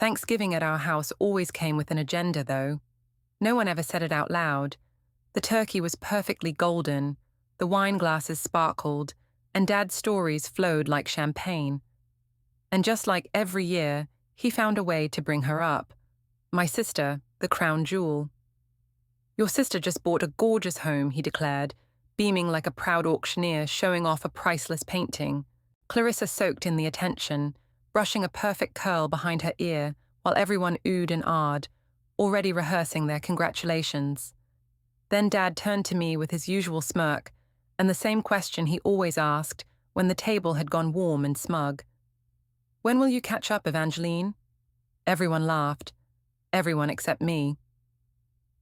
Thanksgiving at our house always came with an agenda, though. No one ever said it out loud. The turkey was perfectly golden, the wine glasses sparkled, and Dad's stories flowed like champagne. And just like every year, he found a way to bring her up. My sister, the crown jewel. "Your sister just bought a gorgeous home," he declared, beaming like a proud auctioneer showing off a priceless painting. Clarissa soaked in the attention, brushing a perfect curl behind her ear while everyone oohed and ahed, already rehearsing their congratulations. Then Dad turned to me with his usual smirk and the same question he always asked when the table had gone warm and smug. "When will you catch up, Evangeline?" Everyone laughed. Everyone except me.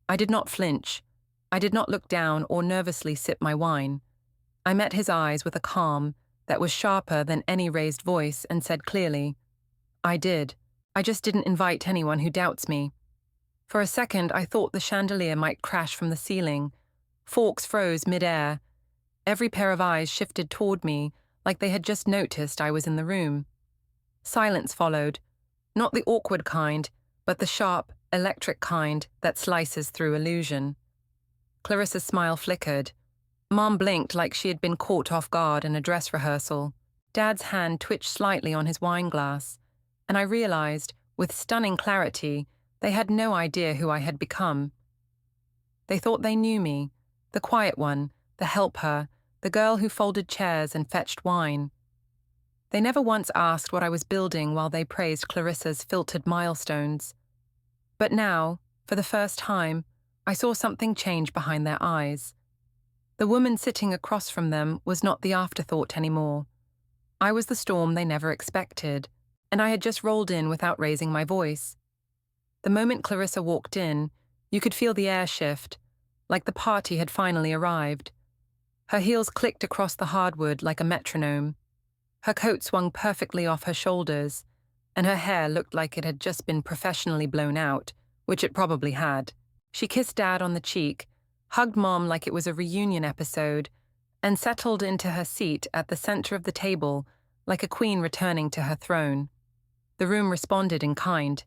I did not flinch. I did not look down or nervously sip my wine. I met his eyes with a calm that was sharper than any raised voice and said clearly, "I did. I just didn't invite anyone who doubts me." For a second, I thought the chandelier might crash from the ceiling. Forks froze mid-air. Every pair of eyes shifted toward me like they had just noticed I was in the room. Silence followed, not the awkward kind, but the sharp, electric kind that slices through illusion. Clarissa's smile flickered. Mom blinked like she had been caught off guard in a dress rehearsal. Dad's hand twitched slightly on his wine glass, and I realized, with stunning clarity, they had no idea who I had become. They thought they knew me, the quiet one, the helper, the girl who folded chairs and fetched wine. They never once asked what I was building while they praised Clarissa's filtered milestones. But now, for the first time, I saw something change behind their eyes. The woman sitting across from them was not the afterthought anymore. I was the storm they never expected, and I had just rolled in without raising my voice. The moment Clarissa walked in, you could feel the air shift, like the party had finally arrived. Her heels clicked across the hardwood like a metronome. Her coat swung perfectly off her shoulders, and her hair looked like it had just been professionally blown out, which it probably had. She kissed Dad on the cheek, hugged Mom like it was a reunion episode, and settled into her seat at the center of the table like a queen returning to her throne. The room responded in kind.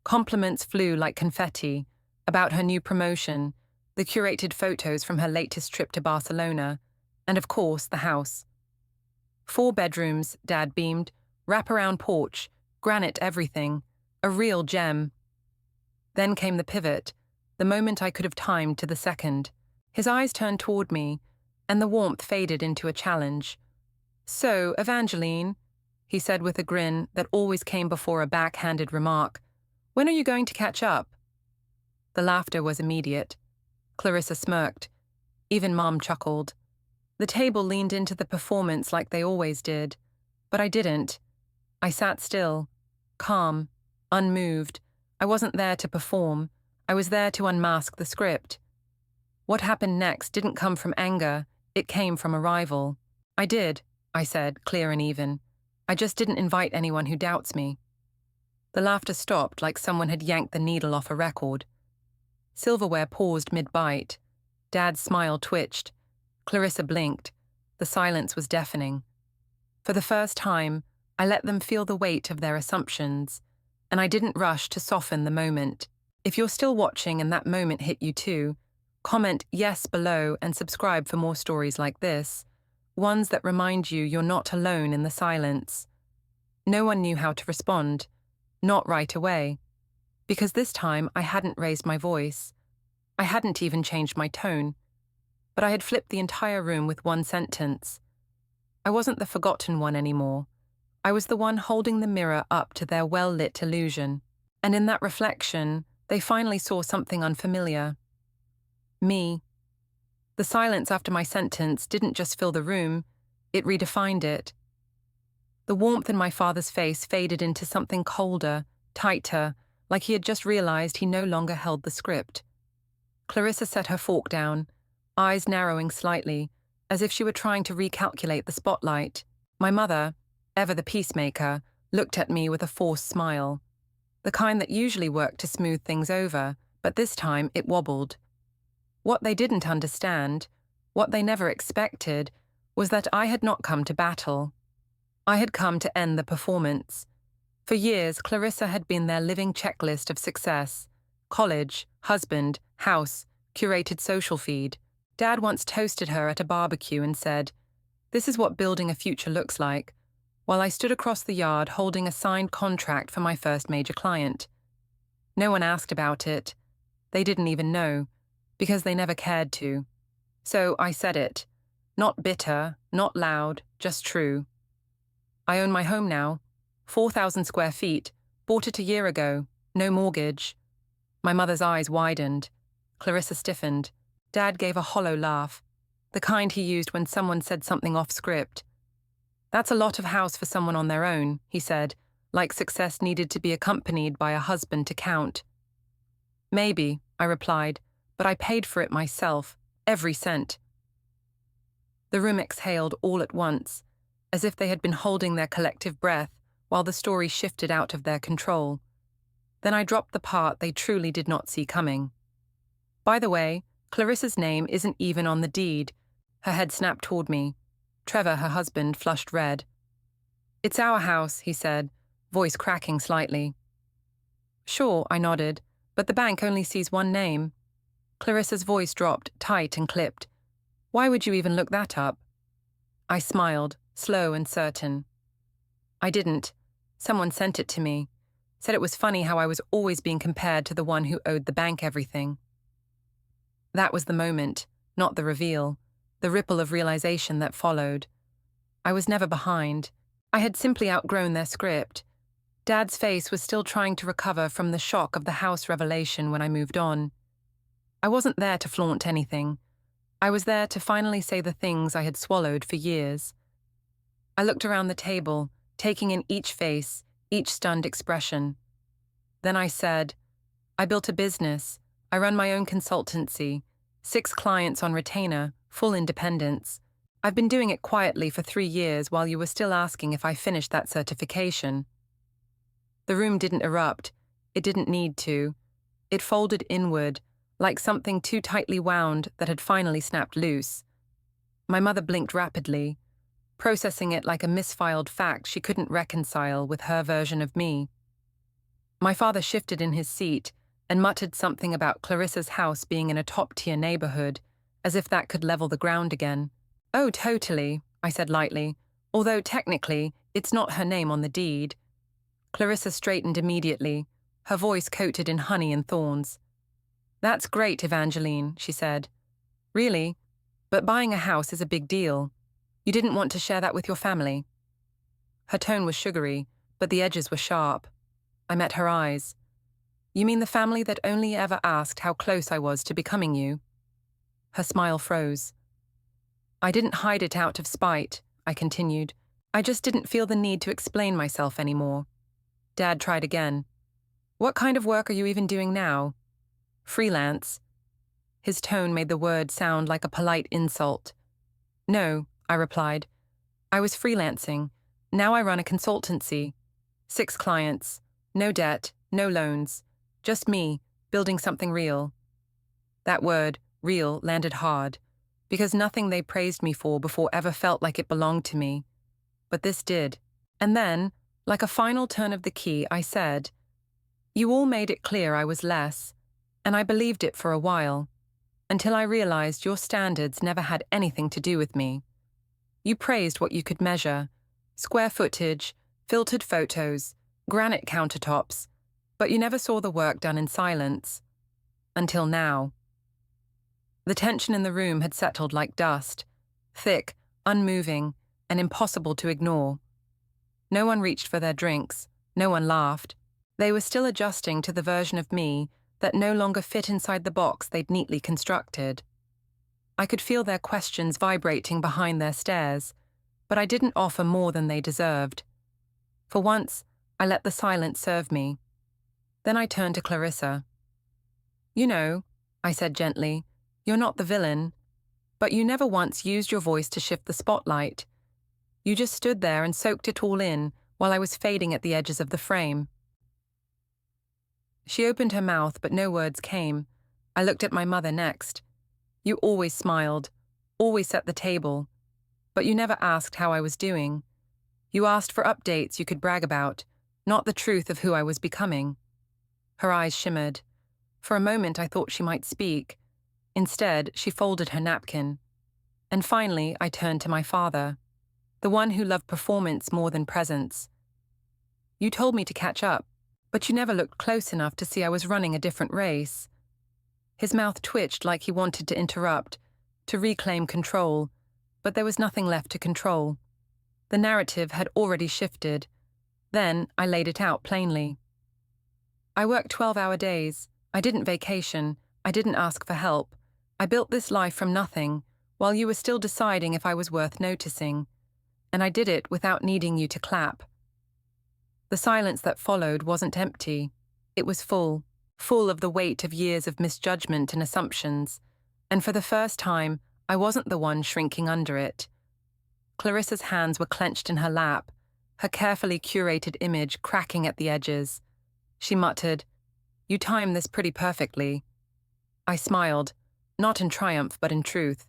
Compliments flew like confetti about her new promotion, the curated photos from her latest trip to Barcelona, and of course, the house. 4 bedrooms, Dad beamed, wraparound porch, granite everything, a real gem. Then came the pivot, the moment I could have timed to the second. His eyes turned toward me, and the warmth faded into a challenge. "So, Evangeline," he said with a grin that always came before a backhanded remark, "when are you going to catch up?" The laughter was immediate. Clarissa smirked. Even Mom chuckled. The table leaned into the performance like they always did, but I didn't. I sat still, calm, unmoved. I wasn't there to perform. I was there to unmask the script. What happened next didn't come from anger, it came from arrival. "I did," I said, clear and even. "I just didn't invite anyone who doubts me." The laughter stopped like someone had yanked the needle off a record. Silverware paused mid-bite. Dad's smile twitched. Clarissa blinked. The silence was deafening. For the first time, I let them feel the weight of their assumptions, and I didn't rush to soften the moment. If you're still watching and that moment hit you too, comment yes below and subscribe for more stories like this, ones that remind you you're not alone in the silence. No one knew how to respond. Not right away. Because this time I hadn't raised my voice. I hadn't even changed my tone. But I had flipped the entire room with one sentence. I wasn't the forgotten one anymore. I was the one holding the mirror up to their well-lit illusion. And in that reflection, they finally saw something unfamiliar. Me. The silence after my sentence didn't just fill the room, it redefined it. The warmth in my father's face faded into something colder, tighter, like he had just realized he no longer held the script. Clarissa set her fork down, eyes narrowing slightly, as if she were trying to recalculate the spotlight. My mother, ever the peacemaker, looked at me with a forced smile. The kind that usually worked to smooth things over, but this time it wobbled. What they didn't understand, what they never expected, was that I had not come to battle. I had come to end the performance. For years, Clarissa had been their living checklist of success: college, husband, house, curated social feed. Dad once toasted her at a barbecue and said, "This is what building a future looks like," while I stood across the yard holding a signed contract for my first major client. No one asked about it. They didn't even know, because they never cared to. So I said it. Not bitter, not loud, just true. I own my home now. 4,000 square feet. Bought it a year ago. No mortgage. My mother's eyes widened. Clarissa stiffened. Dad gave a hollow laugh, the kind he used when someone said something off script. "That's a lot of house for someone on their own," he said, like success needed to be accompanied by a husband to count. "Maybe," I replied, "but I paid for it myself, every cent." The room exhaled all at once, as if they had been holding their collective breath while the story shifted out of their control. Then I dropped the part they truly did not see coming. "By the way, Clarissa's name isn't even on the deed." Her head snapped toward me. Trevor, her husband, flushed red. "It's our house," he said, voice cracking slightly. "Sure," I nodded, "but the bank only sees one name." Clarissa's voice dropped, tight and clipped. "Why would you even look that up?" I smiled, slow and certain. "I didn't. Someone sent it to me. Said it was funny how I was always being compared to the one who owed the bank everything." That was the moment, not the reveal, the ripple of realization that followed. I was never behind. I had simply outgrown their script. Dad's face was still trying to recover from the shock of the house revelation when I moved on. I wasn't there to flaunt anything. I was there to finally say the things I had swallowed for years. I looked around the table, taking in each face, each stunned expression. Then I said, "I built a business. I run my own consultancy, 6 clients on retainer, full independence. I've been doing it quietly for 3 years while you were still asking if I finished that certification." The room didn't erupt. It didn't need to. It folded inward, like something too tightly wound that had finally snapped loose. My mother blinked rapidly, processing it like a misfiled fact she couldn't reconcile with her version of me. My father shifted in his seat and muttered something about Clarissa's house being in a top-tier neighborhood, as if that could level the ground again. "Oh, totally," I said lightly, "although technically it's not her name on the deed." Clarissa straightened immediately, her voice coated in honey and thorns. "That's great, Evangeline," she said. "Really? But buying a house is a big deal. You didn't want to share that with your family?" Her tone was sugary, but the edges were sharp. I met her eyes. "You mean the family that only ever asked how close I was to becoming you?" Her smile froze. "I didn't hide it out of spite," I continued. "I just didn't feel the need to explain myself anymore." Dad tried again. "What kind of work are you even doing now?" "Freelance." His tone made the word sound like a polite insult. "No," I replied. "I was freelancing. Now I run a consultancy. 6 clients. No debt, no loans. Just me, building something real." That word, real, landed hard, because nothing they praised me for before ever felt like it belonged to me. But this did. And then, like a final turn of the key, I said, "You all made it clear I was less, and I believed it for a while, until I realized your standards never had anything to do with me. You praised what you could measure: square footage, filtered photos, granite countertops, but you never saw the work done in silence. Until now." The tension in the room had settled like dust, thick, unmoving, and impossible to ignore. No one reached for their drinks, no one laughed. They were still adjusting to the version of me that no longer fit inside the box they'd neatly constructed. I could feel their questions vibrating behind their stares, but I didn't offer more than they deserved. For once, I let the silence serve me. Then I turned to Clarissa. "You know," I said gently, "you're not the villain, but you never once used your voice to shift the spotlight. You just stood there and soaked it all in while I was fading at the edges of the frame." She opened her mouth, but no words came. I looked at my mother next. "You always smiled, always set the table, but you never asked how I was doing. You asked for updates you could brag about, not the truth of who I was becoming. Her eyes shimmered. For a moment I thought she might speak. Instead, she folded her napkin. And finally, I turned to my father, the one who loved performance more than presence. You told me to catch up, but you never looked close enough to see I was running a different race. His mouth twitched like he wanted to interrupt, to reclaim control, but there was nothing left to control. The narrative had already shifted. Then I laid it out plainly. I worked 12-hour days. I didn't vacation. I didn't ask for help. I built this life from nothing, while you were still deciding if I was worth noticing. And I did it without needing you to clap. The silence that followed wasn't empty. It was full of the weight of years of misjudgment and assumptions. And for the first time, I wasn't the one shrinking under it. Clarissa's hands were clenched in her lap, her carefully curated image cracking at the edges. She muttered, "You timed this pretty perfectly." I smiled, not in triumph but in truth.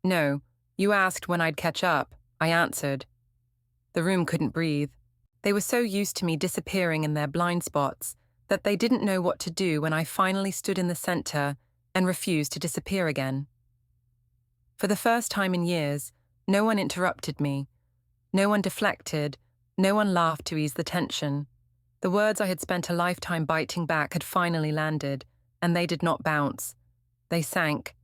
"No, you asked when I'd catch up," I answered. The room couldn't breathe. They were so used to me disappearing in their blind spots that they didn't know what to do when I finally stood in the center and refused to disappear again. For the first time in years, no one interrupted me. No one deflected. No one laughed to ease the tension. The words I had spent a lifetime biting back had finally landed, and they did not bounce. They sank.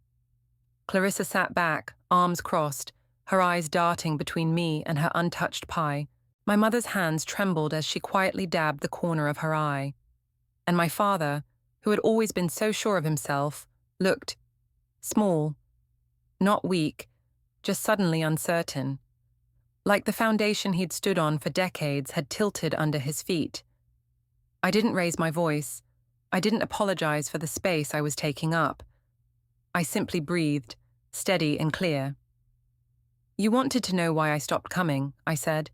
Clarissa sat back, arms crossed, her eyes darting between me and her untouched pie. My mother's hands trembled as she quietly dabbed the corner of her eye. And my father, who had always been so sure of himself, looked small, not weak, just suddenly uncertain. Like the foundation he'd stood on for decades had tilted under his feet. I didn't raise my voice. I didn't apologize for the space I was taking up. I simply breathed, steady and clear. "You wanted to know why I stopped coming," I said.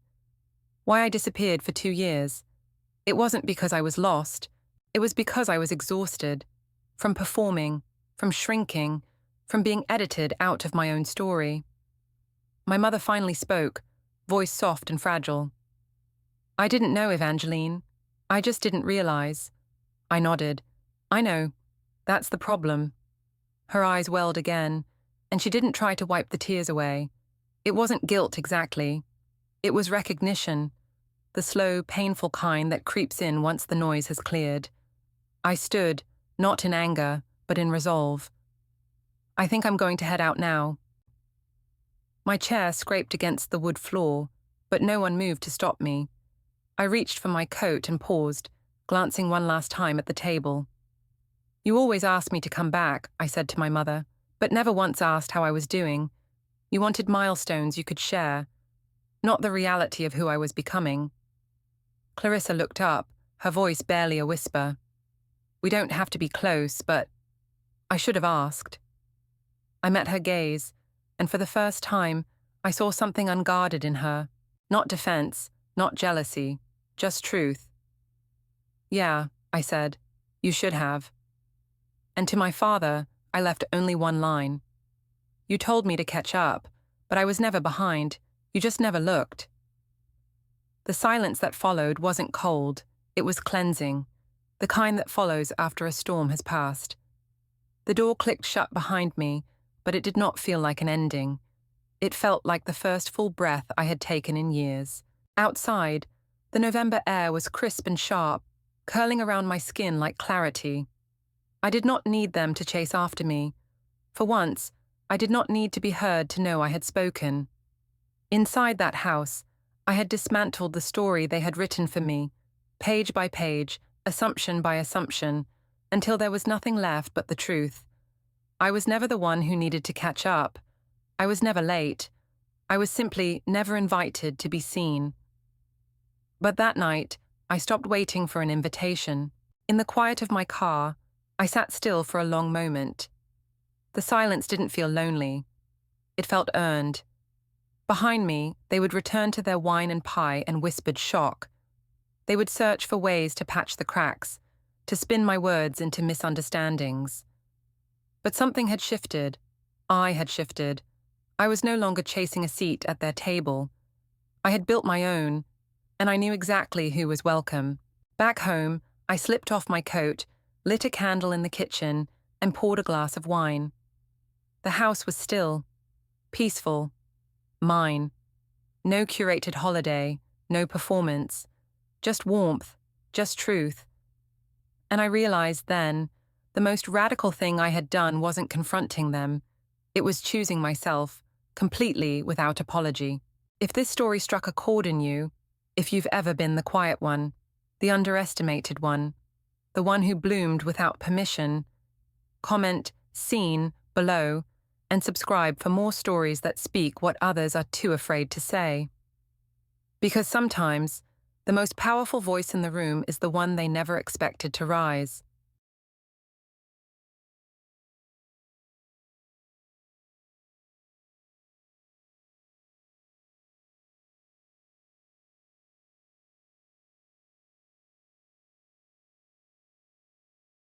"Why I disappeared for 2 years. It wasn't because I was lost. It was because I was exhausted. From performing, from shrinking, from being edited out of my own story." My mother finally spoke, voice soft and fragile. "I didn't know, Evangeline. I just didn't realize." I nodded. "I know. That's the problem." Her eyes welled again, and she didn't try to wipe the tears away. It wasn't guilt exactly. It was recognition, the slow, painful kind that creeps in once the noise has cleared. I stood, not in anger, but in resolve. "I think I'm going to head out now." My chair scraped against the wood floor, but no one moved to stop me. I reached for my coat and paused, glancing one last time at the table. "You always asked me to come back," I said to my mother, "but never once asked how I was doing. You wanted milestones you could share, not the reality of who I was becoming." Clarissa looked up, her voice barely a whisper. "We don't have to be close, but I should have asked." I met her gaze, and for the first time, I saw something unguarded in her. Not defense, not jealousy, just truth. "Yeah," I said, "you should have." And to my father, I left only one line. "You told me to catch up, but I was never behind. You just never looked." The silence that followed wasn't cold, it was cleansing, the kind that follows after a storm has passed. The door clicked shut behind me, but it did not feel like an ending. It felt like the first full breath I had taken in years. Outside, the November air was crisp and sharp, curling around my skin like clarity. I did not need them to chase after me. For once, I did not need to be heard to know I had spoken. Inside that house, I had dismantled the story they had written for me, page by page, assumption by assumption, until there was nothing left but the truth. I was never the one who needed to catch up. I was never late. I was simply never invited to be seen. But that night, I stopped waiting for an invitation. In the quiet of my car, I sat still for a long moment. The silence didn't feel lonely. It felt earned. Behind me, they would return to their wine and pie and whispered shock. They would search for ways to patch the cracks, to spin my words into misunderstandings. But something had shifted. I had shifted. I was no longer chasing a seat at their table. I had built my own. and I knew exactly who was welcome. Back home, I slipped off my coat, lit a candle in the kitchen, and poured a glass of wine. The house was still, peaceful, mine. No curated holiday, no performance, just warmth, just truth. And I realized then, the most radical thing I had done wasn't confronting them, it was choosing myself, completely without apology. If this story struck a chord in you, if you've ever been the quiet one, the underestimated one, the one who bloomed without permission, comment "seen" below and subscribe for more stories that speak what others are too afraid to say. Because sometimes, the most powerful voice in the room is the one they never expected to rise.